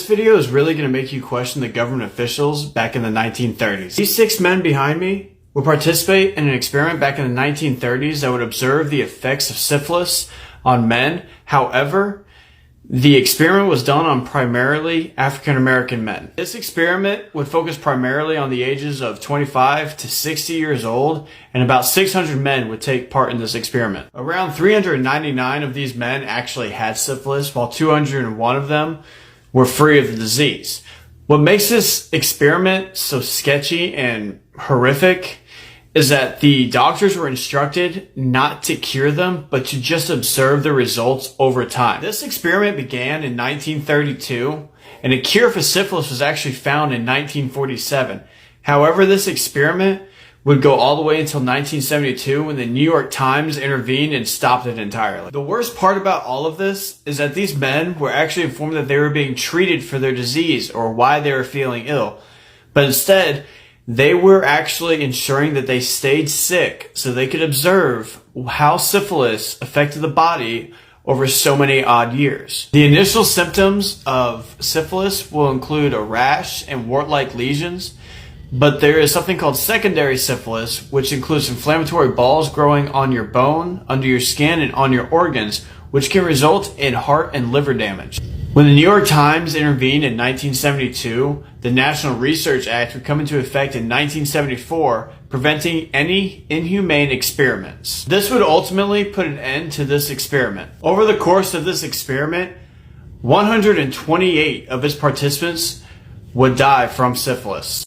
This video is really going to make you question the government officials back in the 1930s. These 6 men behind me would participate in an experiment back in the 1930s that would observe the effects of syphilis on men. However, the experiment was done on primarily African American men. This experiment would focus primarily on the ages of 25 to 60 years old, and about 600 men would take part in this experiment. Around 399 of these men actually had syphilis, while 201 of them were free of the disease. What makes this experiment so sketchy and horrific is that the doctors were instructed not to cure them, but to just observe the results over time. This experiment began in 1932, and a cure for syphilis was actually found in 1947. However, this experiment would go all the way until 1972 when the New York Times intervened and stopped it entirely. The worst part about all of this is that these men were actually informed that they were being treated for their disease or why they were feeling ill. But instead, they were actually ensuring that they stayed sick so they could observe how syphilis affected the body over so many odd years. The initial symptoms of syphilis will include a rash and wart-like lesions, but there is something called secondary syphilis, which includes inflammatory balls growing on your bone, under your skin, and on your organs, which can result in heart and liver damage. When the New York Times intervened in 1972, the National Research Act would come into effect in 1974, preventing any inhumane experiments. This would ultimately put an end to this experiment. Over the course of this experiment, 128 of its participants would die from syphilis.